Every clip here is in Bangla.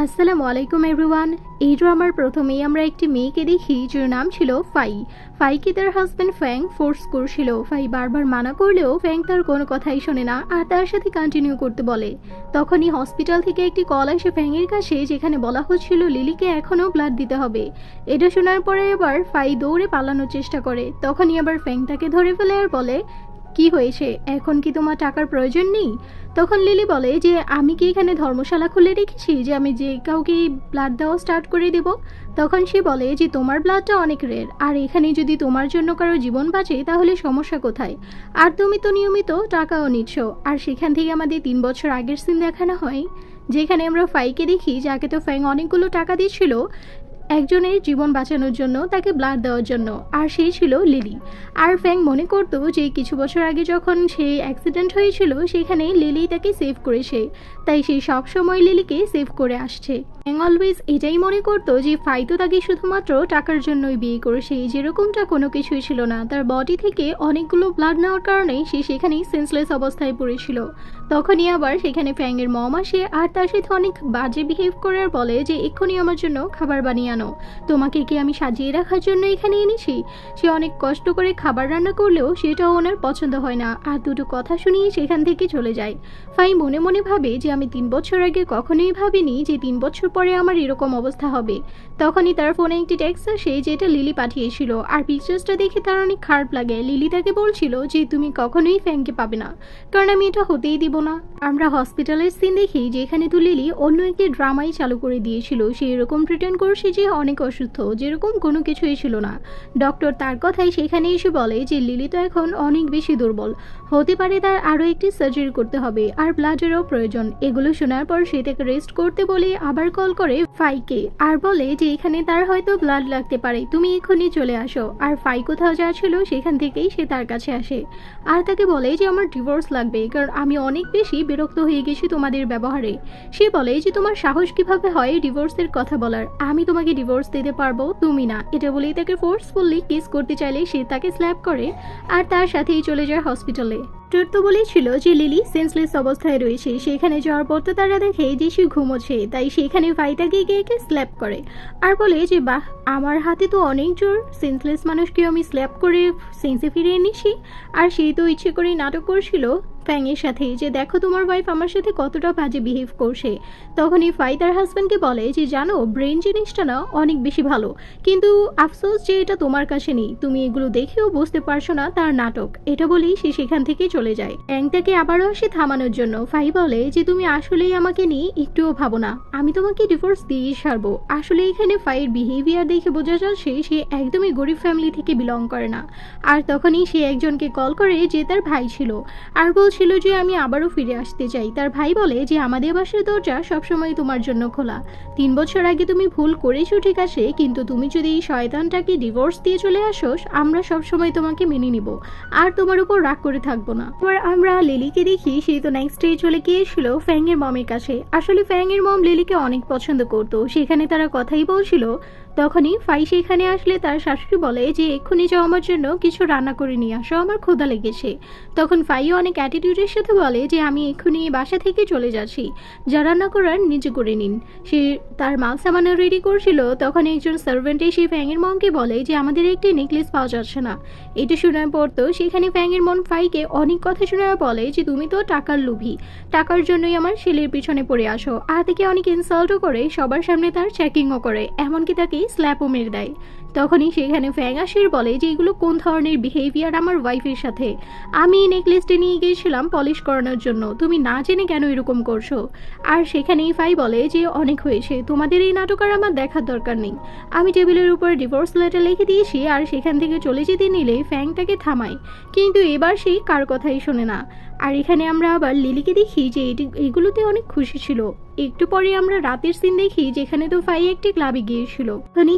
আসসালামু আলাইকুম এভরিওয়ান। এই ড্রামার প্রথমেই আমরা একটি মেয়েকে দেখি যার নাম ছিল ফাই। ফাইকে তার হাজব্যান্ড ফ্যাং ফোর্স করছিল। ফাই বারবার মানা করলেও ফ্যাং তার কোনো কথাই শোনে না আর তার সাথে কন্টিনিউ করতে বলে। তখনই হসপিটাল থেকে একটি কল আসে ফ্যাংয়ের কাছে, যেখানে বলা হচ্ছিল লিলিকে এখনও ব্লাড দিতে হবে। এটা শোনার পরে এবার ফাই দৌড়ে পালানোর চেষ্টা করে। তখনই আবার ফ্যাং তাকে ধরে ফেলে আর বলে, কি হয়েছে, এখন কি তোমার টাকার প্রয়োজন নেই? তখন লিলি বলে যে আমি কি এখানে ধর্মশালা খুলে রেখেছি যে আমি যে কাউকে ব্লাড দেওয়া স্টার্ট করে দেব? তখন সে বলে যে তোমার ব্লাডটা অনেক রেয়ার, আর এখানে যদি তোমার জন্য কারো জীবন বাঁচে তাহলে সমস্যা কোথায়? আর তুমি তো নিয়মিত টাকাও নিচ্ছ। আর সেখান থেকে আমাদের 3 বছর আগের সিন দেখানো হয়, যেখানে আমরা ফাইকে দেখি যাকে তো ফ্যাং অনেকগুলো টাকা দিচ্ছিল একজনের জীবন বাঁচানোর জন্য, তাকে ব্লাড দেওয়ার জন্য, আর সেই ছিল লিলি। আর ফ্যাং মনে করতো যে কিছু বছর আগে যখন সে অ্যাক্সিডেন্ট হয়েছিল সেখানে লিলি তাকে সেভ করেছে, তাই সে সবসময় লিলিকে সেভ করে আসছে। ফ্যাং অলওয়েজ এটাই মনে করতো যে ফাই তো তাকে শুধুমাত্র টাকার জন্যই বিয়ে করেছে, যেরকমটা কোনো কিছুই ছিল না। তার বডি থেকে অনেকগুলো ব্লাড নেওয়ার কারণে সে সেখানেই সেন্সলেস অবস্থায় পড়েছিল। তখনই আবার সেখানে ফ্যাংয়ের মম আসে আর তার সাথে অনেক বাজে বিহেভ করে আর বলে যে এক্ষুনি আমার জন্য খাবার বানিয়ে আনো, তোমাকে কি আমি সাজিয়ে রাখার জন্য এখানে এনেছি? সে অনেক কষ্ট করে খাবার রান্না করলেও সেটাও ওনার পছন্দ হয় না, আর দুটো কথা শুনিয়ে সেখান থেকে চলে যায়। ফাই মনে মনে ভাবে যে আমি 3 বছর আগে কখনোই ভাবিনি যে 3 বছর পরে আমার এরকম অবস্থা হবে। তখনই তার ফোনে একটি টেক্সট আসে যেটা লিলি পাঠিয়েছিল, আর পিকচার্সটা দেখে তার অনেক খারাপ লাগে। লিলি তাকে বলছিল যে তুমি কখনোই ফ্যাংকে পাবে না, কারণ আমি এটা হতেই দিব না। আমরা হসপিটালের সিন দেখি যেখানে তো লিলি অন্য একটি ড্রামাই চালু করে দিয়েছিল। সে এরকম প্রিটেন্ড করছে যে অনেক অসুস্থ, যেরকম কোনো কিছুই ছিল না। ডক্টর তার কথাই সেখানে এসে বলে যে লিলি তো এখন অনেক বেশি দুর্বল, হতে পারে তার আরও একটি সার্জারি করতে হবে আর ব্লাডেরও প্রয়োজন। এগুলো শোনার পর সে তাকে রেস্ট করতে বলে আবার কল করে ফাইকে আর বলে যে এখানে তার হয়তো ব্লাড লাগতে পারে, তুমি এখনই চলে আসো। আর ফাই কোথাও যাচ্ছিল সেখান থেকেই সে তার কাছে আসে আর তাকে বলে যে আমার ডিভোর্স লাগবে, কারণ আমি অনেক বেশি বিরক্ত হয়ে গেছি তোমাদের ব্যবহারে। সে বলে যে তোমার সাহস কিভাবে হয় ডিভোর্সের কথা বলার? আমি তোমাকে ডিভোর্স দিতে পারবো, তুমি না। এটা বলেই তাকে ফোর্সফুলি কিস করতে চাইলে সে তাকে স্ল্যাপ করে আর তার সাথেই চলে যায় হসপিটালে। ডক্টর তো বলেছিল যে লিলি সেন্সলেস অবস্থায় রয়েছে। সেখানে যাওয়ার পর তো তারা দেখে যে সে ঘুমোচ্ছে, তাই সেখানে ফাইটাকে গিয়ে স্ল্যাপ করে আর বলে যে বাহ, আমার হাতে তো অনেক জোর, সেন্সলেস মানুষকে আমি স্ল্যাপ করে সেন্সে ফিরিয়ে নিছি। আর সেই তো ইচ্ছে করেই নাটক করছিল ফ্যাংয়ের সাথে যে দেখো তোমার ওয়াইফ আমার সাথে কতটা বাজে বিহেভ করছে। তখনই ফাই তার হাজব্যান্ডকে বলে যে জানো, ব্রেন জিনিসটা না অনেক বেশি ভালো, কিন্তু আফসোস যে এটা তোমার কাছে নেই, তুমি এগুলো দেখেও বুঝতে পারছো না তার নাটক। এটা বলেই সে সেখান থেকে চলে যায়। ফ্যাং তাকে আবারও আসে থামানোর জন্য। ফাই বলে যে তুমি আসলেই আমাকে নিয়ে একটুও ভাবো না, আমি তোমাকে ডিভোর্স দিয়েই ছাড়বো। আসলে এখানে ফাইয়ের বিহেভিয়ার দেখে বোঝা যাচ্ছে সে একদমই গরিব ফ্যামিলি থেকে বিলং করে না। আর তখনই সে একজনকে কল করে যে তার ভাই ছিল আর ছিল যে আমি আবারও ফিরে আসতে চাই। তার ভাই বলে যে আমাদের বাসার দরজা সবসময় তোমার জন্য খোলা। 3 বছর আগে তুমি ভুল করেছো ঠিক আছে, কিন্তু তুমি যদি এই শয়তানটাকে ডিভোর্স দিয়ে চলে আসো আমরা সবসময় তোমাকে মেনে নিব আর তোমার উপর রাগ করে থাকবো না। এবার আমরা লিলিকে দেখি সে তো নেক্সট ডে চলে গিয়েছিল ফ্যাংয়ের মমের কাছে। আসলে ফ্যাংয়ের মম লিলিকে অনেক পছন্দ করতো, সেখানে তারা কথাই বলছিল। তখনই ফাই সেখানে আসলে তার শাশুড়ি বলে যে এক্ষুনি যাও আমার জন্য কিছু রান্না করে নিয়ে আসো, আমার ক্ষুধা লেগেছে। তখন ফাইও অনেক অ্যাটিটিউডের সাথে বলে যে আমি এক্ষুনি বাসা থেকে চলে যাচ্ছি, যা রান্না করার নিজে করে নিন। সে তার মাল সামানা রেডি করছিল। তখন একজন সার্ভেন্ট এসে ফ্যাংয়ের মমকে বলে যে আমাদের একটি নেকলেস পাওয়া যাচ্ছে না। এটা শোনার পর তো সেখানে ফ্যাংয়ের মন ফাইকে অনেক কথা শোনার বলে যে তুমি তো টাকার লোভী, টাকার জন্যই আমার ছেলের পিছনে পড়ে আসো। আর তাকে অনেক ইনসাল্টও করে, সবার সামনে তার চেকিংও করে, এমনকি তাকে স্ল্যাপও মেরে দেয়। তখনই সেখানে ফ্যাং আসির বলে যে এগুলো কোন ধরনের বিহেভিয়ার আমার ওয়াইফের সাথে? আমি এই নেকলেসটা নিয়ে গিয়েছিলাম পলিশ করানোর জন্য, তুমি না জেনে কেন এরকম করছো? আর সেখানেই ফাই বলে যে অনেক হয়েছে, তোমাদের এই নাটক আর আমার দেখার দরকার নেই। আমি টেবিলের উপর ডিভোর্স লেটার লিখে দিয়েছি। আর সেখান থেকে চলে যেতে নিলে ফ্যাং তাকে থামায়, কিন্তু এবার সেই কার কথাই শোনে না। আর এখানে আমরা আবার লিলিকে দেখি যে এগুলোতে অনেক খুশি ছিল। একটু পরে আমরা রাতের সিন দেখি যেখানে তো ফাই একটি ক্লাবে গিয়েছিল।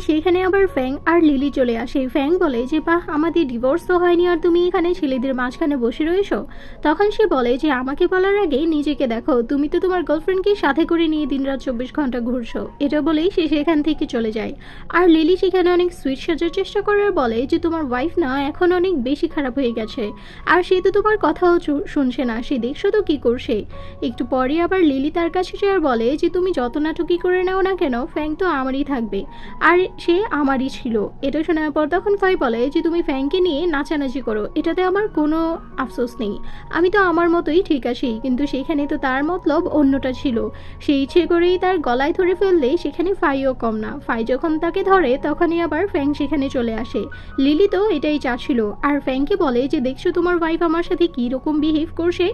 সেখানে আবার ফ্যাং আর লিলি চলে আসে। ফ্যাং বলে যে বাহ, আমাদের ডিভোর্স তো হয়নি আর তুমি এখানে ছেলেদের মাঝখানে বসে রয়েছো। তখন সে বলে যে আমাকে বলার আগে নিজেকে দেখো, তুমি তো তোমার গার্লফ্রেন্ডকে সাথে করে নিয়ে দিনরাত 24 ঘন্টা ঘুরছো। এটা বলেই সে সেখান থেকে চলে যায়। আর লিলি সেখানে অনেক সুইট সাজার চেষ্টা করে আর বলে যে তোমার ওয়াইফ না এখন অনেক বেশি খারাপ হয়ে গেছে, আর সে তো তোমার কথাও শুনছে না, সে দেখছো তো কি করছে। একটু পরে আবার লিলি তার কাছে আর বলে যে তুমি যত নাটকই করে নাও না কেন, ফ্যাং তো আমারই থাকবে আর সে আমারই ছিল। এটা শোনার পর তখন ফাই বলে যে তুমি ফ্যাংকে নিয়ে নাচানাচি করো, এটাতে আমার কোনো আফসোস নেই, আমি তো আমার মতোই ঠিক আছি। কিন্তু সেখানে তো তার মতলব অন্যটা ছিল, সে ইচ্ছে করেই তার গলায় ধরে ফেললে সেখানে ফাইও কম না। ফাই যখন তাকে ধরে তখনই আবার ফ্যাং সেখানে চলে আসে। লিলি তো এটাই চাচ্ছিল আর ফ্যাংকে বলে যে দেখছো তোমার ওয়াইফ আমার সাথে কি রকম বিহেভ করছে।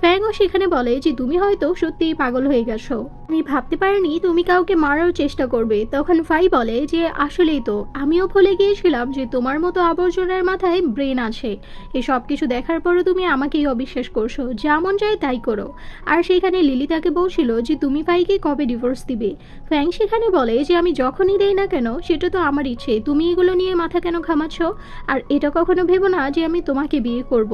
ফ্যাংও সেখানে বলে যে তুমি হয়তো সত্যিই পাগল হয়ে গেছো, আমি ভাবতে পারিনি তুমি কাউকে মারার চেষ্টা করবে। তখন ফাই বলে যে আসলেই তো আমিও ভুলে গিয়েছিলাম যে তোমার মতো আবর্জনার মাথায় ব্রেন আছে, এই সব কিছু দেখার পরও তুমি আমাকেই অবিশ্বাস করছো, যেমন চাই তাই করো। আর সেখানে লিলি তাকে বলছিল যে তুমি ফাইকে কবে ডিভোর্স দিবে। ফ্যাং সেখানে বলে যে আমি যখনই দেই না কেন সেটা তো আমার ইচ্ছে, তুমি এগুলো নিয়ে মাথা কেন ঘামাচ্ছ। আর এটা কখনো ভেবো না যে আমি তোমাকে বিয়ে করব,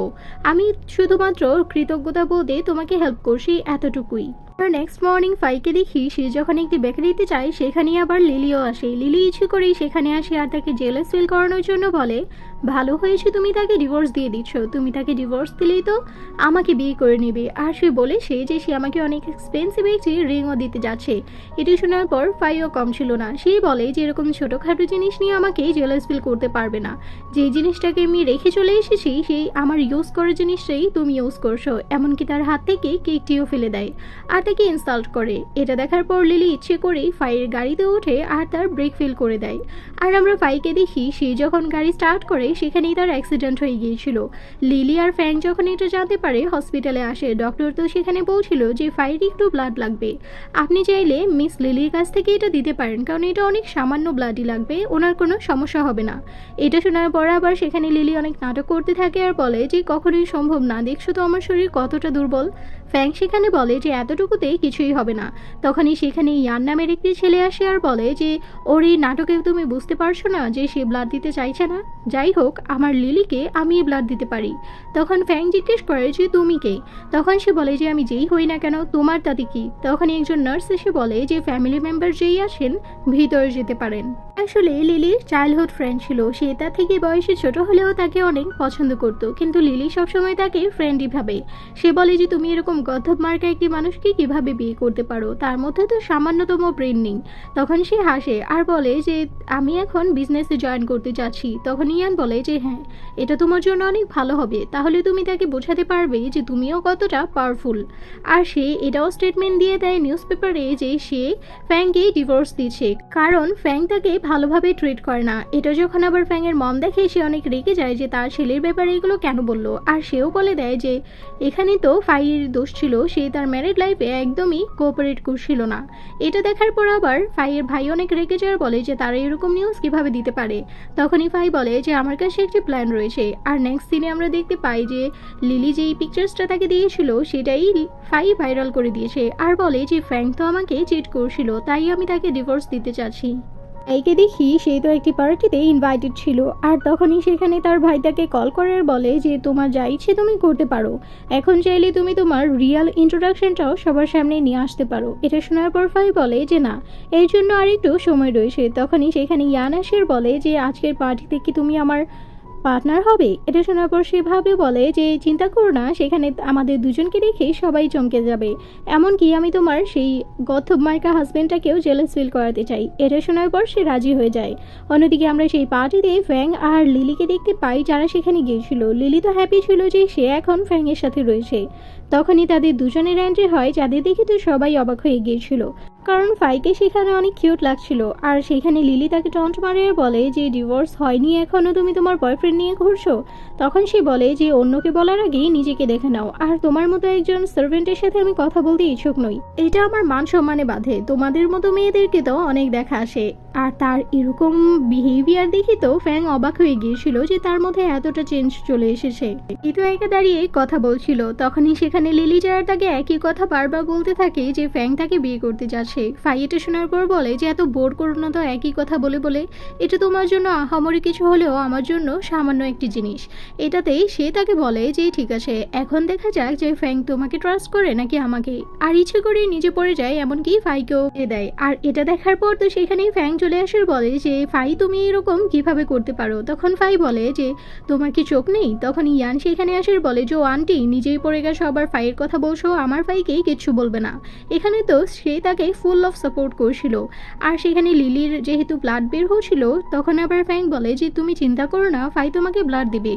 আমি শুধুমাত্র কৃতজ্ঞতা বোধে তোমাকে হেল্প করছি, এতটুকুই। নেক্সট মর্নিং ফাইকে দেখি সে যখন একটি বেকারিতে যায় সেখানে আবার লিলিও আসে। লিলি ইচ্ছে করেই সেখানে আসে আর তাকে জেলাস ফিল করানোর জন্য বলে ভালো হয়েছে তুমি তাকে ডিভোর্স দিয়ে দিচ্ছ, তুমি তাকে ডিভোর্স দিলেই তো আমাকে বিয়ে করে নেবে। আর সে বলে যে সে আমাকে অনেক এক্সপেন্সিভ একটি রিংও দিতে যাচ্ছে। এটি শোনার পর ফাইও কম ছিল না, সেই বলে যে এরকম ছোটোখাটো জিনিস নিয়ে আমাকে জেলাস ফিল করতে পারবে না, যে জিনিসটাকে আমি রেখে চলে এসেছি সেই আমার ইউজ করার জিনিসটাই তুমি ইউজ করছো। এমনকি তার হাত থেকে কেকটিও ফেলে দেয় আর তাকে ইনসাল্ট করে। এটা দেখার পর লিলি ইচ্ছে করেই ফাইয়ের গাড়িতে ওঠে আর তার ব্রেক ফেল করে দেয়। আর আমরা ফাইকে দেখি সে যখন গাড়ি স্টার্ট করে সেখানেই তার অ্যাক্সিডেন্ট হয়ে গিয়েছিল। লিলি আর ফ্যাং যখন এটা জানতে পারে হসপিটালে আসে। ডক্টর তো সেখানে বলছিল যে ফাইয়ের একটু ব্লাড লাগবে, আপনি চাইলে মিস লিলির কাছ থেকে এটা দিতে পারেন, কারণ এটা অনেক সামান্য ব্লাডই লাগবে, ওনার কোনো সমস্যা হবে না। এটা শোনার পর আবার সেখানে লিলি অনেক নাটক করতে থাকে আর বলে যে কখনোই সম্ভব না, দেখছো তো আমার শরীর কতটা দুর্বল। ফ্যাং সেখানে বলে যে এতটুকুতে কিছুই হবে না। তখনই সেখানে ইয়ান নামের একটি ছেলে আসে আর বলে যে ওর এই নাটকে তুমি বুঝতে পারছো না যে সে ব্লাড দিতে চাইছে না, যাই হোক আমার লিলিকে আমি ব্লাড দিতে পারি। তখন ফ্যাং জিজ্ঞেস করে যে তুমি কে। তখন সে বলে যে আমি যেই হই না কেন তোমার তাতে কি। তখন একজন নার্স এসে বলে যে ফ্যামিলি মেম্বার যেই আসেন ভিতরে যেতে পারেন। আসলে লিলির চাইল্ডহুড ফ্রেন্ড ছিল, সে তার থেকে বয়সে ছোট হলেও তাকে অনেক পছন্দ করত, কিন্তু লিলি সবসময় তাকে ফ্রেন্ডই ভাবে। সে বলে যে তুমি এরকম গদ্ধব মার্কা একটি মানুষকে কিভাবে বিয়ে করতে পারো, তার মধ্যে তো সামান্যতম ব্রেন নেই। তখন সে হাসে আর বলে যে আমি এখন বিজনেসে জয়েন করতে যাচ্ছি। তখন ইয়ান বলে যে হ্যাঁ, এটা তোমার জন্য অনেক ভালো হবে, তাহলে তুমি তাকে বোঝাতে পারবে যে তুমিও কতটা পাওয়ারফুল। আর সে এটাও স্টেটমেন্ট দিয়ে দেয় নিউজ পেপারে যে সে ফ্যাংকে ডিভোর্স দিচ্ছে, কারণ ফ্যাং তাকে ভালোভাবে ট্রিট করে না। এটা যখন আবার ফ্যাংয়ের মম দেখে সে অনেক রেগে যায় যে তার ছেলের ব্যাপারে এগুলো কেন বললো। আর সেও বলে দেয় যে এখানে তো ফাইয়ের দোষ ছিল, সে তার ম্যারিড লাইফে একদমই কোঅপারেট করছিল না। এটা দেখার পর আবার ফাইয়ের ভাই অনেক রেগে যায় বলে যে তারা এরকম নিউজ কিভাবে দিতে পারে। তখনই ফাই বলে যে আমার কাছে একটি প্ল্যান রয়েছে। আর নেক্সট সিনে আমরা দেখতে পাই যে লিলি যেই পিকচার্সটা তাকে দিয়েছিল সেটাই ফাই ভাইরাল করে দিয়েছে আর বলে যে ফ্যাং তো আমাকে চিট করছিল, তাই আমি তাকে ডিভোর্স দিতে চাচ্ছি। এইকে দেখি সেই তো একটি পার্টিতে ইনভাইটেড ছিল, আর তখনই সেখানে তার ভাই তাকে কল করে আর বলে যে তোমার যা ইচ্ছে তুমি করতে পারো, এখন চাইলে তুমি তোমার রিয়েল ইন্ট্রোডাকশনটাও সবার সামনে নিয়ে আসতে পারো। এটা শোনার পর ফাই বলে যে না, এর জন্য আর একটু সময় রয়েছে। তখনই সেখানে ইয়ান আসের বলে যে আজকের পার্টিতে কি তুমি আমার পার্টনার হবে। এটা শোনার পর সে ভাবে বলে যে চিন্তা করো না, সেখানে আমাদের দুজনকে দেখে সবাই চমকে যাবে, এমনকি আমি তোমার সেই গথব মার্কা হাজবেন্ডটাকেও জেলাস ফিল করাতে চাই। এটা শোনার পর সে রাজি হয়ে যায়। অন্যদিকে আমরা সেই পার্টিতে ফ্যাং আর লিলিকে দেখতে পাই যারা সেখানে গিয়েছিল। লিলি তো হ্যাপি ছিল যে সে এখন ফ্যাংয়ের সাথে রয়েছে। তখনই তাদের দুজনের এন্ট্রি হয়, যাদের দেখে তো সবাই অবাক হয়ে গিয়েছিল, কারণ ফাইকে সেখানে অনেক কিউট লাগছিল। আর সেখানে লিলি তাকে টন্ট মারে আর বলে যে ডিভোর্স হয়নি এখনো, তুমি তোমার বয়ফ্রেন্ড নিয়ে ঘুরছো। তখন সে বলে যে অন্যকে বলার আগেই নিজেকে দেখে নাও, আর তোমার মতো একজন সার্ভেন্টের সাথে আমি কথা বলতে ইচ্ছুক নই, এটা আমার মান সম্মানে বাধে। তোমাদের মতো মেয়েদেরকে তো অনেক দেখা আসে। আর তার এরকম বিহেভিয়ার দেখি তো ফ্যাং অবাক হয়ে গিয়েছিল যে তার মধ্যে এতটা চেঞ্জ চলে এসেছে। কিন্তু একা দাঁড়িয়ে কথা বলছিল। তখনই সেখানে লিলি যারা তাকে একই কথা বারবার বলতে থাকে যে ফ্যাং তাকে বিয়ে করতে যাচ্ছে। আছে। ফাই এটা শোনার পর বলে যে এত বোর করো না তো একই কথা বলে বলে, এটা তোমার জন্য আহামরি কিছু হলেও আমার জন্য সামান্য একটি জিনিস। এটাতেই সে তাকে বলে যে ঠিক আছে, এখন দেখা যাক যে ফ্যাং তোমাকে ট্রাস্ট করে নাকি আমাকে। আর ইচ্ছে করে নিজে পড়ে যায়, এমনকি ফাইকেও দেয়। আর এটা দেখার পর তো সেখানেই ফ্যাং চলে আসে, বলে যে ফাই তুমি এরকম কিভাবে করতে পারো। তখন ফাই বলে যে তোমার কি চোখ নেই। তখন ইয়ান সেখানে আসে, বলে যে আন্টি নিজেই পড়ে গেছো, আবার ফাইয়ের কথা বলছো, আমার ফাইকেই কিচ্ছু বলবে না। এখানে তো সে তাকে ফুল অফ সাপোর্ট করছিল। আর সেখানে লিলির যেহেতু ব্লাড বের হচ্ছিল, তখন আবার ফ্যাং বলে যে তুমি চিন্তা করো না, ফাই তোমাকে ব্লাড দিবে।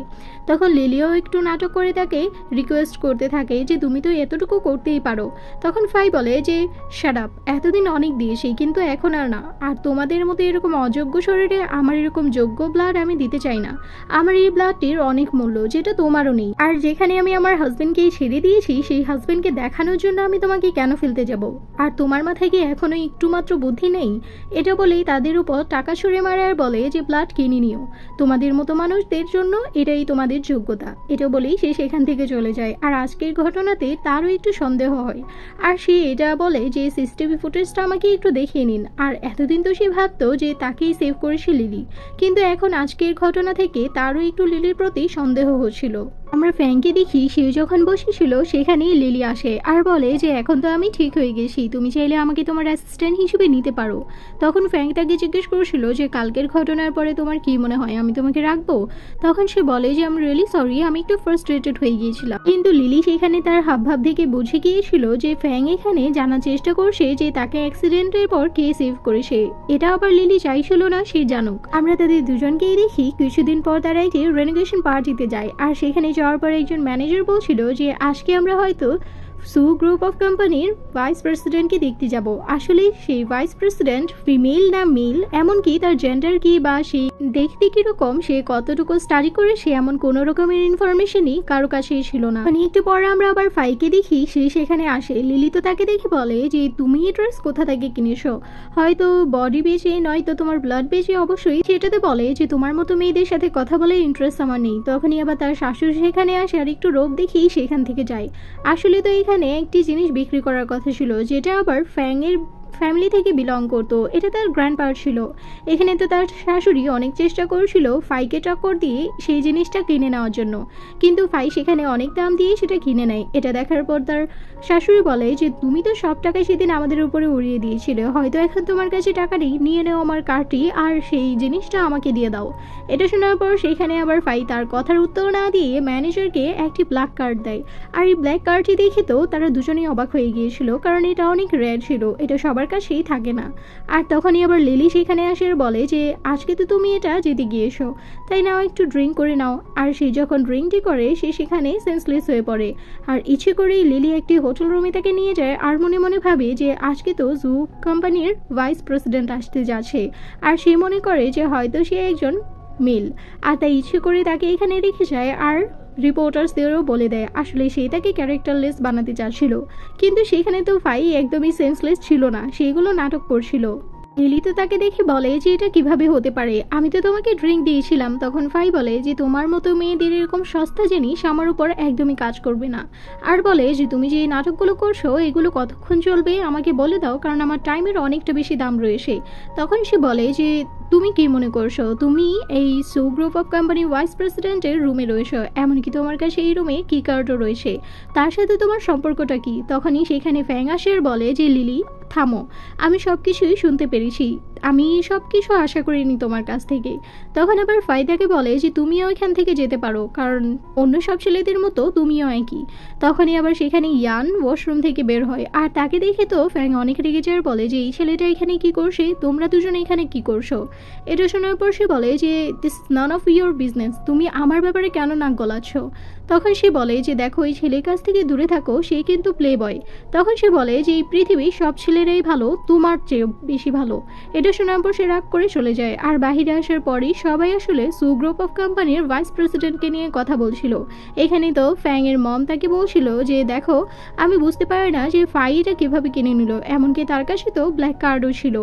তখন লিলিও একটু নাটক করে তাকে রিকোয়েস্ট করতে থাকে যে তুমি তো এতটুকু করতেই পারো। তখন ফাই বলে যে শাট আপ, এতদিন অনেক দিয়েছি কিন্তু এখন আর না। আর তোমাদের মতো এরকম অযোগ্য শরীরে আমার এরকম যোগ্য ব্লাড আমি দিতে চাই না। আমার এই ব্লাডটির অনেক মূল্য, যেটা তোমারও নেই। আর যেখানে আমি আমার হাজবেন্ডকে ছেড়ে দিয়েছি, সেই হাজবেন্ডকে দেখানোর জন্য আমি তোমাকে কেন ফেলতে যাব। আর তোমার মাথায় কি এখনো একটু মাত্র বুদ্ধি নেই। এটা বলেই তাদের উপর টাকা ছুঁড়ে মারে আর বলে যে ব্লাড কিনে নিও, তোমাদের মতো মানুষদের জন্য এটাই তোমাদের যোগ্যতা। এটা বলেই সে সেখান থেকে চলে যায়। আর আজকের ঘটনাতে তারও একটু সন্দেহ হয়। আর সে এটা বলে যে সিসিটিভি ফুটেজটা আমাকে একটু দেখিয়ে নিন। আর এতদিন তো সে ভাবতো যে তাকেই সেভ করেছে লিলি, কিন্তু এখন আজকের ঘটনা থেকে তারও একটু লিলির প্রতি সন্দেহ হচ্ছিল। আমরা ফ্যাংকে দেখি সে যখন বসেছিল সেখানেই লিলি আসে আর বলে যে এখন তো আমি ঠিক হয়ে গেছি, তুমি চাইলে আমাকে তোমার অ্যাসিস্ট্যান্ট হিসেবে নিতে পারো। তখন ফ্যাং তাকে জিজ্ঞেস করেছিল যে কালকের ঘটনার পরে তোমার কি মনে হয় আমি তোমাকে রাখবো। তখন সে বলে যে আমি রিয়েলি সরি, আমি একটু ফ্রাস্ট্রেটেড হয়ে গিয়েছিলাম। কিন্তু লিলি সেখানে তার হাবভাব দেখে বুঝে গিয়েছিল যে ফ্যাং এখানে জানার চেষ্টা করছে যে তাকে অ্যাক্সিডেন্টের পর কে সেভ করেছে। এটা আবার লিলি চাইছিল না সে জানুক। আমরা তাদের দুজনকেই দেখি কিছুদিন পর তারা একটি রেনোভেশন পার্টিতে যায়। আর সেখানে যাওয়ার পর একজন ম্যানেজার বলছিল যে আজকে আমরা হয়তো সু গ্রুপ অফ কোম্পানির ভাইস প্রেসিডেন্টকে দেখতে যাব। আসলে সেই ভাইস প্রেসিডেন্ট ফিমেল না মেল, এমনকি তার জেন্ডার কি বা সে দেখতে কিরকম, সে কতটুকু স্টাডি করে, সে এমন কোনো রকমের ইনফরমেশনই কারো কাছেই ছিল না। মানে একটু পরে আমরা আবার ফাইকে দেখি সে সেখানে আসে। লিলি তো তাকে দেখে বলে যে তুমি এই ড্রেস কোথা থেকে কিনেছো, হয়তো বডি বেচে নয়তো তোমার ব্লাড বেচে। অবশ্যই সেটাতে বলে যে তোমার মতো মেয়েদের সাথে কথা বলে ইন্টারেস্ট আমার নেই। তখনই আবার তার শাশুড়ি সেখানে আসে আর একটু রোগ দেখি সেখান থেকে যায়। আসলে তো এখানে একটি জিনিস বিক্রি করার কথা ছিল, যেটা আবার ফ্যাংয়ের ফ্যামিলি থেকে বিলং করতো। এটা তার গ্র্যান্ডপার ছিল। এখানে তো তার শাশুড়ি অনেক চেষ্টা করছিল ফাইকে টক্কর দিয়ে সেই জিনিসটা কিনে নেওয়ার জন্য, কিন্তু ফাই সেখানে অনেক দাম দিয়ে সেটা কিনে নেয়। এটা দেখার পর তার শাশুড়ি বলে যে তুমি তো সব টাকা সেদিন আমাদের উপরে উড়িয়ে দিয়েছিলে, হয়তো এখন তোমার কাছে টাকা নেই, নিয়ে নেও আমার কার্ডটি আর সেই জিনিসটা আমাকে দিয়ে দাও। এটা শোনার পর সেখানে আবার ফাই তার কথার উত্তর না দিয়ে ম্যানেজারকে একটি ব্ল্যাক কার্ড দেয়। আর এই ব্ল্যাক কার্ডটি দেখে তো তারা দুজনেই অবাক হয়ে গিয়েছিল, কারণ এটা অনেক রেয়ার ছিল, এটা সবার কাছেই থাকে না। আর তখনই আবার লিলি সেখানে আসে আর বলে যে আজকে তো তুমি এটা জিতে গিয়েছো, তাই নাও একটু ড্রিঙ্ক করে নাও। আর সে যখন ড্রিঙ্কটি করে সে সেখানে সেন্সলেস হয়ে পড়ে। আর ইচ্ছে করেই লিলি একটি হোটেল রুমে তাকে নিয়ে যায় আর মনে মনে ভাবে যে আজকে তো জু কোম্পানির ভাইস প্রেসিডেন্ট আসতে যাচ্ছে। আর সে মনে করে যে হয়তো সে একজন মেল, আর তাই ইচ্ছে করে তাকে এখানে রেখে যায়। আর রিপোর্টার্সদেরও বলে দেয় আসলে সে তাকে ক্যারেক্টারলেস বানাতে চাচ্ছিল, কিন্তু সেখানে তো ফাই একদমই সেন্সলেস ছিল না, সেগুলো নাটক করছিল। লিলি তো তাকে দেখে বলে যে এটা কিভাবে হতে পারে, আমি তো তোমাকে ড্রিঙ্ক দিয়েছিলাম। তখন ফাই বলে যে তোমার মতো মেয়েদের এরকম সস্তা জিনিস আমার উপর একদমই কাজ করবে না। আর বলে যে তুমি যে এই নাটকগুলো করছো এগুলো কতক্ষণ চলবে আমাকে বলে দাও, কারণ আমার টাইমের অনেকটা বেশি দাম রয়েছে। তখন সে বলে যে তুমি কি মনে করছো তুমি এই সু গ্রুপ অফ কোম্পানি ভাইস প্রেসিডেন্টের রুমে রয়েছো, এমনকি তোমার কাছে এই রুমে কি কার্ডও রয়েছে, তার সাথে তোমার সম্পর্কটা কি। তখনই সেখানে ফ্যাং আসে আর বলে যে লিলি থামো, আমি সব কিছুই শুনতে পেরেছি, আমি সব কিছু আশা করিনি তোমার কাছ থেকে। তখন আবার ফাইদাকে বলে যে তুমিও এখান থেকে যেতে পারো, কারণ অন্য সব ছেলেদের মতো তুমিও একই। তখনই আবার সেখানে ইয়ান ওয়াশরুম থেকে বের হয় আর তাকে দেখে তো ফ্যাং অনেক রেগে যায়, বলে যে এই ছেলেটা এখানে কি করছে, তোমরা দুজনে এখানে কি করছো। এটা শোনার পর সে বলে যে this none of your business, তুমি আমার ব্যাপারে কেন নাক গলাচ্ছ। তখন সে বলে যে দেখো এই ছেলের কাছ থেকে দূরে থাকো, সে কিন্তু প্লে বয়। তখন সে বলে যে এই পৃথিবীর সব ছেলেরাই ভালো, তোমার চেয়ে বেশি ভালো। এটা শোনার পর সে রাগ করে চলে যায়। আর বাহিরে আসার পরই সবাই আসলে সু গ্রুপ অফ কোম্পানির ভাইস প্রেসিডেন্টকে নিয়ে কথা বলছিল। এখানে তো ফ্যাং এর মম তাকে বলছিল যে দেখো আমি বুঝতে পারি না যে ফাই এটা কিভাবে কিনে নিল, এমনকি তার কাছে তো ব্ল্যাক কার্ডও ছিল।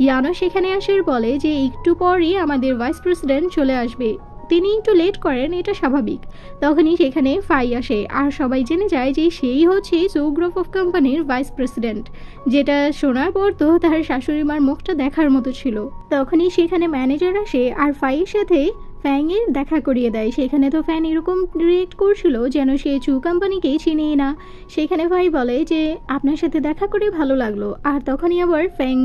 ইয়ানো সেখানে আসার বলে যে একটু পরই আমাদের ভাইস প্রেসিডেন্ট চলে আসবে। তিনি একটু লেট করেন, এটা স্বাভাবিক। তখনই সেখানে ফাই আসে আর সবাই জেনে যায় যে সেই হচ্ছে জো গ্রুপ অফ কোম্পানির ভাইস প্রেসিডেন্ট। যেটা শোনার পর তো তার শাশুড়ি মার মুখটা দেখার মতো ছিল। তখনই সেখানে ম্যানেজার আসে আর ফাইয়ের সাথে ফ্যাংয়ের দেখা করিয়ে দেয়। সেখানে তো ফ্যান এরকম রিয়েক্ট করছিল যেন সে চু কোম্পানিকেই চিনিয়ে না। সেখানে ভাই বলে যে আপনার সাথে দেখা করে ভালো লাগলো। আর তখনই আবার ফ্যাং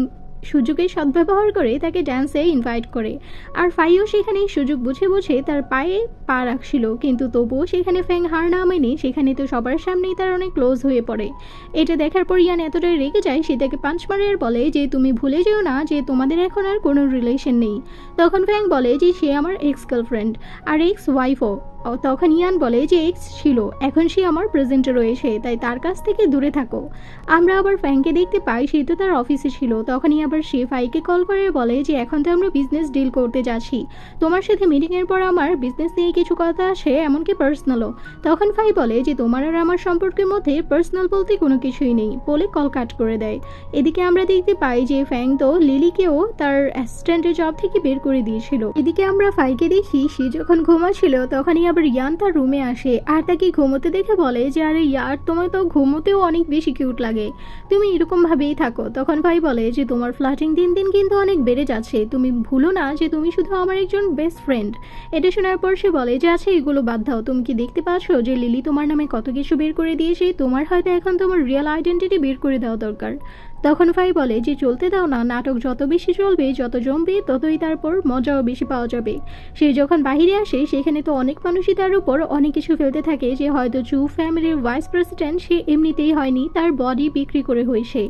সুযোগের সদ্ব্যবহার করে তাকে ড্যান্সে ইনভাইট করে। আর ফাইও সেখানে সুযোগ বুঝে বুঝে তার পায়ে পা রাখছিল, কিন্তু তবুও সেখানে ফ্যাং হার না মেনে সেখানে তো সবার সামনেই তার অনেক ক্লোজ হয়ে পড়ে। এটা দেখার পর ইয়ান এতটাই রেগে যায় সে তাকে পাঞ্চ মারে আর বলে যে তুমি ভুলে যেও না যে তোমাদের এখন আর কোনো রিলেশন নেই। তখন ফ্যাং বলে যে সে আমার এক্স গার্লফ্রেন্ড আর এক্স ওয়াইফও। তখন ইয়ান বলে যে এক্স ছিল, এখন সে আমার প্রেজেন্টে রয়েছে, তাই তার কাছ থেকে দূরে থাকো। আমরা আবার ফ্যাংকে দেখতে পাই সে তো তার অফিসে ছিল। তখনই আবার সে ফাইকে কল করে বলে যে এখন তো আমরা বিজনেস ডিল করতে যাচ্ছি, তোমার সাথে মিটিংয়ের পর আমার বিজনেস নিয়ে কিছু কথা আসে, এমনকি পার্সোনালও। তখন ফাই বলে যে তোমার আর আমার সম্পর্কের মধ্যে পার্সোনাল বলতে কোনো কিছুই নেই বলে কল কাট করে দেয়। এদিকে আমরা দেখতে পাই যে ফ্যাং তো লিলিকেও তার অ্যাসিস্ট্যান্টের জব থেকে বের করে দিয়েছিল। এদিকে আমরা ফাইকে দেখি সে যখন ঘুমাচ্ছিল তখনই আবার ইয়ান তার রুমে আসে আর তাকে ঘুমোতে দেখে বলে যে আরে ইয়ার তোমার তো ঘুমোতেও অনেক বেশি কিউট লাগে, তুমি এরকম ভাবেই থাকো। তখন ভাই বলে যে তোমার ফ্লার্টিং দিন দিন কিন্তু অনেক বেড়ে যাচ্ছে, তুমি ভুলো না যে তুমি শুধু আমার একজন বেস্ট ফ্রেন্ড। এটা শোনার পর সে বলে যে আচ্ছা এগুলো বাদ দাও, তুমি কি দেখতে পাচ্ছ যে লিলি তোমার নামে কত কিছু বের করে দিয়েছে, তোমার হয়তো এখন তোমার রিয়েল আইডেন্টিটি বের করে দেওয়া দরকার। তখন ফাই বলে যে চলতে দাও না, নাটক যত বেশি চলবে যত জমবে ততই তারপর মজাও বেশি পাওয়া যাবে। সে যখন বাহিরে আসে সেখানে তো অনেক মানুষই তার উপর অনেক কিছু ফেলতে থাকে যে হয়তো চু ফ্যামিলির ভাইস প্রেসিডেন্ট সে এমনিতেই হয়নি, তার বডি বিক্রি করে হয়েছে।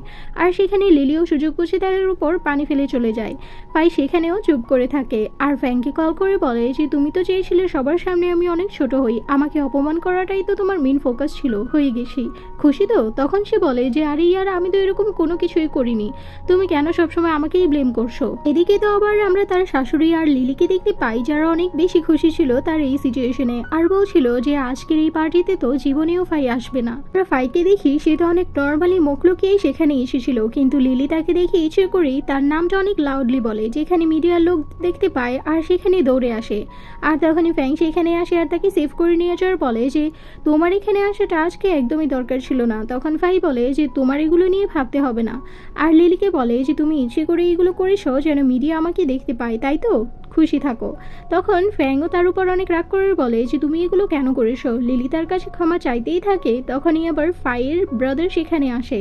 আর সেখানে লিলিও সুযোগ বুঝে তার উপর পানি ফেলে চলে যায়। ফাই সেখানেও চুপ করে থাকে আর ফ্যাংকে কল করে বলে যে তুমি তো চেয়েছিলে সবার সামনে আমি অনেক ছোট হই, আমাকে অপমান করাটাই তো তোমার মেন ফোকাস ছিল, হয়ে গেছি, খুশি তো? তখন সে বলে যে আরে ইয়ার আমি তো এরকম কোনো কিছুই করিনি, তুমি কেন সবসময় আমাকেই ব্লেম করছো। এদিকে তো আবার আমরা তার শাশুড়ি আর লিলিকে দেখতে পাই যারা অনেক বেশি খুশি ছিল তার এই সিচুয়েশনে, আর বলছিল যে আজকের এই পার্টিতে তো জীবনেও ফাই আসবে না। আমরা ফাইকে দেখি সে তো অনেক নর্মালি মুখ লুকিয়েই সেখানে এসেছিল, কিন্তু লিলি তাকে দেখে ইচ্ছে করেই তার নামটা অনেক লাউডলি বলে, যেখানে মিডিয়ার লোক দেখতে পায় আর সেখানে দৌড়ে আসে। আর তখনই ফ্যাং সেখানে আসে আর তাকে সেভ করে নিয়ে যাওয়ার বলে যে তোমার এখানে আসাটা আজকে একদমই দরকার ছিল না। তখন ফাই বলে যে তোমার এগুলো নিয়ে ভাবতে হবে না। আর লিলিকে বলে যে তুমি ইচ্ছে করে এগুলো করেছো যেন মিডিয়া আমাকে দেখতে পায়, তাই তো, খুশি থাকো। তখন ফ্যাংও তার উপর অনেক রাগ করে বলে যে তুমি এগুলো কেন করেছো। লিলি তার কাছে ক্ষমা চাইতেই থাকে। তখনই আবার ফাইয়ের ব্রাদার সেখানে আসে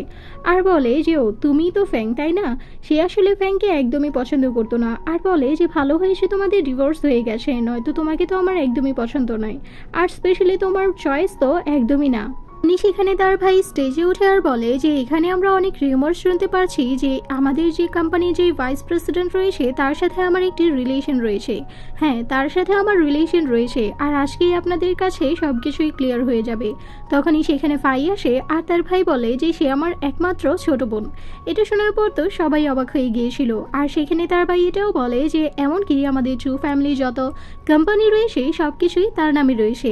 আর বলে যে ও তুমি তো ফ্যাং তাই না। সে আসলে ফ্যাংকে একদমই পছন্দ করতো না আর বলে যে ভালো হয়েছে তোমাদের ডিভোর্স হয়ে গেছে, নয়তো তোমাকে তো আমার একদমই পছন্দ নয়, আর স্পেশালি তোমার চয়েস তো একদমই না। উনি সেখানে তার ভাই স্টেজে উঠে আর বলে যে এখানে আমরা অনেক রিউমার্স শুনতে পারছি যে আমাদের যে কোম্পানির যে ভাইস প্রেসিডেন্ট রয়েছে তার সাথে আমার একটি রিলেশন রয়েছে। হ্যাঁ, তার সাথে আমার রিলেশন রয়েছে আর আজকেই আপনাদের কাছে সব কিছুই ক্লিয়ার হয়ে যাবে। তখনই সেখানে ফাই আসে আর তার ভাই বলে যে সে আমার একমাত্র ছোট বোন। এটা শোনার পর তো সবাই অবাক হয়ে গিয়েছিল। আর সেখানে তার ভাই এটাও বলে যে এমনকি আমাদের চু ফ্যামিলি যত কোম্পানি রয়েছে সব কিছুই তার নামে রয়েছে।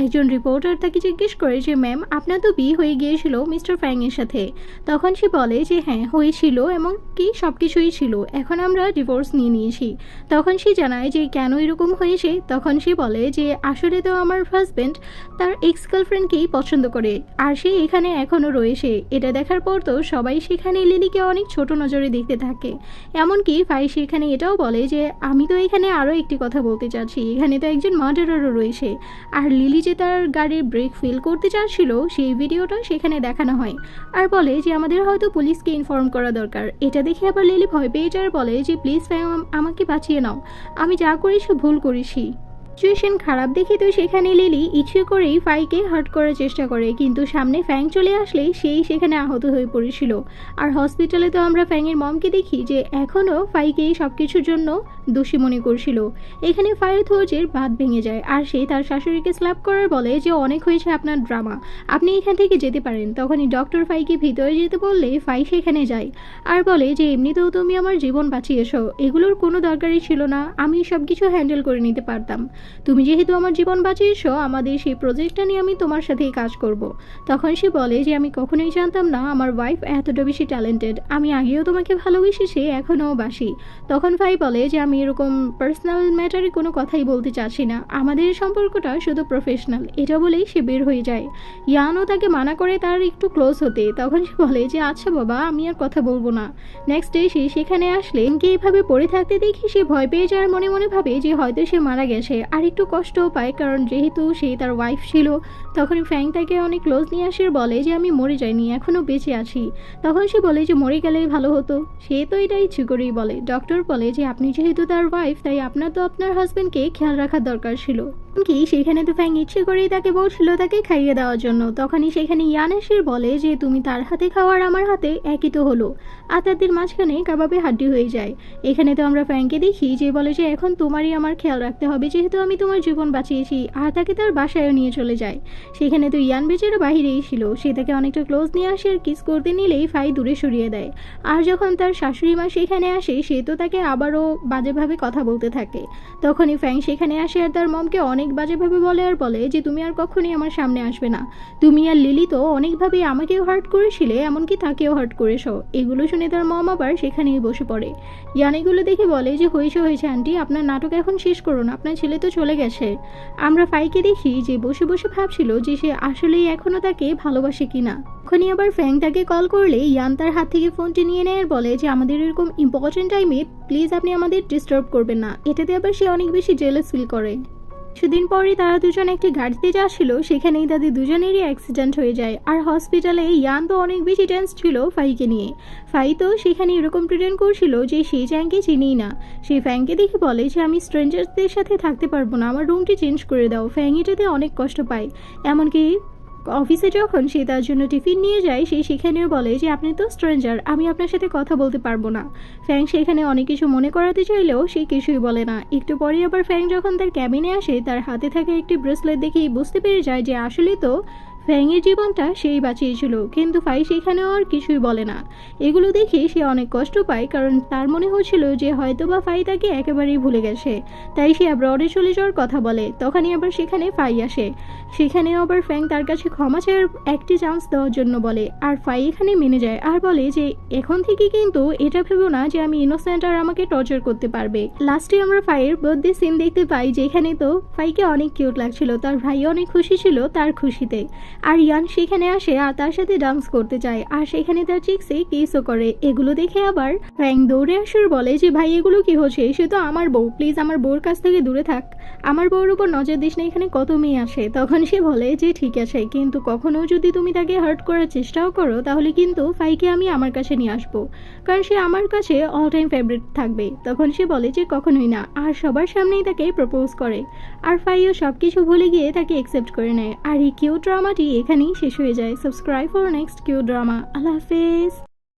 একজন রিপোর্টার তাকে জিজ্ঞেস করে যে ম্যাম আপনার তো বিয়ে হয়ে গিয়েছিল মিস্টার ফ্যাং এর সাথে। তখন সে বলে যে হ্যাঁ হয়েছিল, এমনকি সব কিছুই ছিল, এখন আমরা ডিভোর্স নিয়ে নিয়েছি। তখন সে জানায় যে কেন এরকম হয়েছে। তখন সে বলে যে আসলে তো আমার হাজব্যান্ড তার এক্স গার্লফ্রেন্ডকেই পছন্দ করে আর সে এখানে এখনও রয়েছে। এটা দেখার পর তো সবাই সেখানে লিলিকে অনেক ছোট নজরে দেখতে থাকে। এমনকি ফাই সেখানে এটাও বলে যে আমি তো এখানে আরও একটি কথা বলতে চাচ্ছি, এখানে তো একজন মার্ডারারও রয়েছে। আর লিলি যে তার গাড়ির ব্রেক ফেল করতে চাচ্ছিল সেই ভিডিওটা সেখানে দেখানো হয় আর বলে যে আমাদের হয়তো পুলিশকে ইনফর্ম করা দরকার। এটা দেখে আবার লিলি ভয় পেয়ে যায় আর বলে যে প্লিজ ফ্যাং আমাকে বাঁচিয়ে নাও, আমি যা করেছি ভুল করেছি। সিচুয়েশন খারাপ দেখে তো সেখানে লিলি ইচ্ছে করেই ফাইকে হার্ট করার চেষ্টা করে, কিন্তু সামনে ফ্যাং চলে আসলেই সেই সেখানে আহত হয়ে পড়েছিল। আর হসপিটালে তো আমরা ফ্যাংয়ের মমকে দেখি যে এখনও ফাইকেই সব কিছুর জন্য দোষী মনে করছিল। এখানে ফাইয়ের ধৈর্যের বাঁধ ভেঙে যায় আর সে তার শাশুড়িকে স্ল্যাপ করার বলে যে অনেক হয়েছে আপনার ড্রামা, আপনি এখান থেকে যেতে পারেন। তখনই ডক্টর ফাইকে ভিতরে যেতে বললে ফাই সেখানে যায় আর বলে যে এমনিতেও তুমি আমার জীবন বাঁচিয়েছো, এগুলোর কোনো দরকারই ছিল না, আমি সব কিছু হ্যান্ডেল করে নিতে পারতাম। তুমি যেহেতু আমার জীবন বাঁচিয়েছো, আমাদের সেই প্রজেক্টটা নিয়ে আমি তোমার সাথেই কাজ করব। তখন সে বলে যে আমি কখনোই জানতাম না আমার ওয়াইফ এতটা বেশি ট্যালেন্টেড, আমি আগেও তোমাকে ভালোবেসেছি, এখনও বাসি। তখন ফাই বলে যে আমি এরকম পার্সোনাল ম্যাটারে কোনো কথাই বলতে চাচ্ছি না, আমাদের সম্পর্কটা শুধু প্রফেশনাল। এটা বলেই সে বের হয়ে যায়। ইয়ানও তাকে মানা করে তার একটু ক্লোজ হতে। তখন সে বলে যে আচ্ছা বাবা, আমি আর কথা বলবো না। নেক্সট ডে সে সেখানে আসলে কে এভাবে পড়ে থাকতে দেখে সে ভয় পেয়ে যাওয়ার মনে মনে ভাবে যে হয়তো সে মারা গেছে। আর একটু কষ্টও পায়, কারণ যেহেতু সে তার ওয়াইফ ছিল। তখন ফ্যাং তাকে অনেক ক্লোজ নিয়ে আসে, বলে যে আমি মরে যাইনি, এখনও বেঁচে আছি। তখন সে বলে যে মরে গেলেই ভালো হতো। সে তো এটা ইচ্ছে করেই বলে। ডক্টর বলে যে আপনি যেহেতু তার ওয়াইফ, তাই আপনার তো আপনার হাজবেন্ডকে খেয়াল রাখার দরকার ছিল। কি সেখানে তো ফ্যাং ইচ্ছে করেই তাকে বলছিল তাকে খাইয়ে দেওয়ার জন্য। তখনই সেখানে ইয়ান এসে বলে যে তুমি তার হাতে খাওয়ার আমার হাতে একই তো হলো। আর তাদের মাঝখানে কাবাবে হাড্ডি হয়ে যায়। এখানে তো আমরা ফ্যাংকে দেখি যে বলে যে এখন তোমারই আমার খেয়াল রাখতে হবে, যেহেতু আমি তোমার জীবন বাঁচিয়েছি। আর তাকে তার বাসায়ও নিয়ে চলে যায়। সেখানে তো ইয়ান বেচারা বাহিরেই ছিল। সে তাকে অনেকটা ক্লোজ নিয়ে আসে আর কিস করতে নিলেই ফাই দূরে সরিয়ে দেয়। আর যখন তার শাশুড়ি মা সেখানে আসে, সে তো তাকে আবারও বাজেভাবে কথা বলতে থাকে। তখনই ফ্যাং সেখানে আসে আর তার মমকে অনেক বাজেভাবে বলে আর বলে যে তুমি আর কখনোই আমার সামনে আসবে না। তুমি আর লিলি তো অনেকভাবে আমাকেও হার্ট করেছিলে, এমনকি তাকেও হার্ট করেছো। এগুলো শুনে তার মম আবার সেখানেই বসে পড়ে। ইয়ান এগুলো দেখে বলে যে হয়েছে আন্টি, আপনার নাটক এখন শেষ করুন, আপনার ছেলে তো চলে গেছে। আমরা ফাইকে দেখি যে বসে বসে ভাবছিল যে সে আসলেই এখনো তাকে ভালোবাসে কিনা। তখনই আবার ফ্যাং তাকে কল করলে ইয়ান তার হাত থেকে ফোনটি নিয়ে নেয় আর বলে যে আমাদের এরকম ইম্পর্টেন্ট টাইমে প্লিজ আপনি আমাদের ডিস্টার্ব করবেন না। এটাতে আবার সে অনেক বেশি জেলাস ফিল করে। কিছুদিন পরে তারা দুজন একটি গাড়িতে যাচ্ছিল, সেখানেই তাদের দুজনেরই অ্যাক্সিডেন্ট হয়ে যায়। আর হসপিটালে ইয়ান তো অনেক বেশি টেন্স ছিল ফাইকে নিয়ে। ফাই তো সেখানে এরকম প্রিটেন্ড করছিল যে সেই চ্যাংকে চিনিই না। সে ফ্যাংকে দেখে বলে যে আমি স্ট্রেঞ্জারদের সাথে থাকতে পারবো না, আমার রুমটি চেঞ্জ করে দাও। ফ্যাং এটাতে অনেক কষ্ট পায়। এমনকি অফিসে যখন সে তার জন্য টিফিন নিয়ে যায়, সে সেখানেও বলে যে আপনি তো স্ট্রেঞ্জার, আমি আপনার সাথে কথা বলতে পারবো না। ফ্যাং সেখানে অনেক কিছু মনে করাতে চাইলেও সে কিছুই বলে না। একটু পরে আবার ফ্যাং যখন তার ক্যাবিনে আসে, তার হাতে থাকা একটি ব্রেসলেট দেখেই বুঝতে পেরে যায় যে আসলে তো ফ্যাংয়ের জীবনটা সেই বাঁচিয়েছিল। কিন্তু ফাই সেখানেও আর কিছুই বলে না। এগুলো দেখে সে অনেক কষ্ট পায়, কারণ তার মনে হচ্ছিল যে হয়তো বা ফাই তাকে একেবারেই ভুলে গেছে। তাই সে অ্যাব্রডে চলে যাওয়ার কথা বলে। তখনই আবার সেখানে ফাই আসে। সেখানেও আবার ফ্যাং তার কাছে ক্ষমা চাওয়ার একটি চান্স দেওয়ার জন্য বলে। আর ফাই এখানে মেনে যায় আর বলে যে এখন থেকে কিন্তু এটা ভেবো না যে আমি ইনোসেন্ট আর আমাকে টর্চার করতে পারবে। লাস্টে আমরা ফাইয়ের বার্থডে সিন দেখতে পাই, যেখানে তো ফাইকে অনেক কিউট লাগছিল। তার ভাই অনেক খুশি ছিল তার খুশিতে। আর ইয়ান সেখানে আসে আর তার সাথে ডান্স করতে চায়, আর সেখানে তার চিক্সে কিসও করে। এগুলো দেখে আবার ফ্যাং দৌড়ে আসার বলে যে ভাই এগুলো কি হচ্ছে, সে তো আমার বউ, প্লিজ আমার বউর কাছ থেকে দূরে থাক, আমার বউর উপর নজর দিস না, এখানে কত মেয়ে আসে। তখন সে বলে যে ঠিক আছে, কিন্তু কখনো যদি তুমি তাকে হার্ট করার চেষ্টাও করো, তাহলে কিন্তু ফাইকে আমি আমার কাছে নিয়ে আসবো, কারণ সে আমার কাছে অল টাইম ফেভারিট থাকবে। তখন সে বলে যে কখনোই না, আর সবার সামনেই তাকে প্রপোজ করে। আর ফাইও সবকিছু ভুলে গিয়ে তাকে অ্যাকসেপ্ট করে নেয়। আর এই কিউট ড্রামাটি এখানেই শেষ হয়ে যায়। Subscribe for next cute drama. আল্লাহ হাফেজ।